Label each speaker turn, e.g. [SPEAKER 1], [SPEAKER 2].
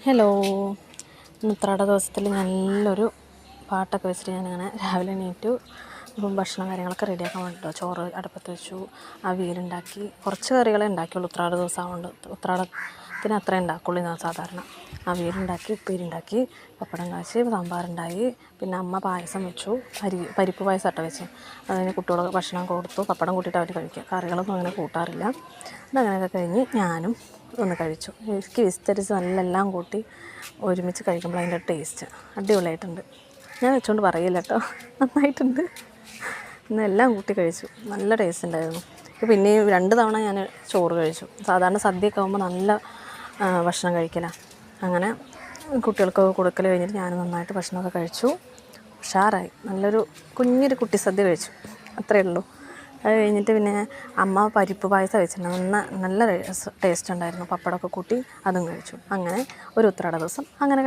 [SPEAKER 1] Hello. ഉത്രാട ദിവസത്തിൽ നല്ലൊരു പാട്ടൊക്കെ വെച്ചിട്ട് ഞാനങ്ങനെ രാവിലെ എണീറ്റു. അപ്പം ഭക്ഷണം കാര്യങ്ങളൊക്കെ റെഡിയാക്കാൻ വേണ്ടിയിട്ട് ചോറ് അടുപ്പത്ത് വെച്ചു, അവിയലുണ്ടാക്കി. കുറച്ച് കറികളെ ഉണ്ടാക്കിയുള്ളൂ ഉത്രാട ദിവസം ആയതുകൊണ്ട്. ഉത്രാടത്തിന് അത്രേ ഉണ്ടാക്കുള്ളൂ ഞാൻ സാധാരണ. അവിയലുണ്ടാക്കി, ഉപ്പേരി ഉണ്ടാക്കി, പപ്പടം കാച്ചി, സാമ്പാറുണ്ടായി. പിന്നെ അമ്മ പായസം വെച്ചു, പരിപ്പ് പായസം അട്ട വെച്ച്. അതിന് കുട്ടികൾക്ക് ഭക്ഷണം കൊടുത്തു. പപ്പടം കൂട്ടിയിട്ട് അവർ കഴിക്കുക, കറികളൊന്നും അങ്ങനെ കൂട്ടാറില്ല. അതങ്ങനെയൊക്കെ കഴിഞ്ഞ് ഞാനും ഒന്ന് കഴിച്ചു. എനിക്ക് വിസ്തരിച്ച് നല്ലെല്ലാം കൂട്ടി ഒരുമിച്ച് കഴിക്കുമ്പോൾ അതിൻ്റെ ടേസ്റ്റ് അടിപൊളിയായിട്ടുണ്ട്. ഞാൻ വെച്ചുകൊണ്ട് പറയില്ല കേട്ടോ, നന്നായിട്ടുണ്ട്. ഇന്നെല്ലാം കൂട്ടി കഴിച്ചു, നല്ല ടേസ്റ്റ് ഉണ്ടായിരുന്നു. പിന്നെയും 2 തവണ ഞാൻ ചോറ് കഴിച്ചു. സാധാരണ സദ്യയൊക്കെ ആകുമ്പോൾ നല്ല ഭക്ഷണം കഴിക്കലാണ്. അങ്ങനെ കുട്ടികൾക്കൊക്കെ കൊടുക്കൽ കഴിഞ്ഞിട്ട് ഞാൻ നന്നായിട്ട് ഭക്ഷണമൊക്കെ കഴിച്ചു. ഉഷാറായി, നല്ലൊരു കുഞ്ഞൊരു കുട്ടി സദ്യ കഴിച്ചു, അത്രയേ ഉള്ളൂ. അത് കഴിഞ്ഞിട്ട് പിന്നെ അമ്മ പരിപ്പ് പായസം വെച്ചിട്ടുണ്ട്, നല്ല ടേസ്റ്റ് ഉണ്ടായിരുന്നു. പപ്പടമൊക്കെ കൂട്ടി അതും കഴിച്ചു. അങ്ങനെ ഒരു ഉത്രാട ദിവസം അങ്ങനെ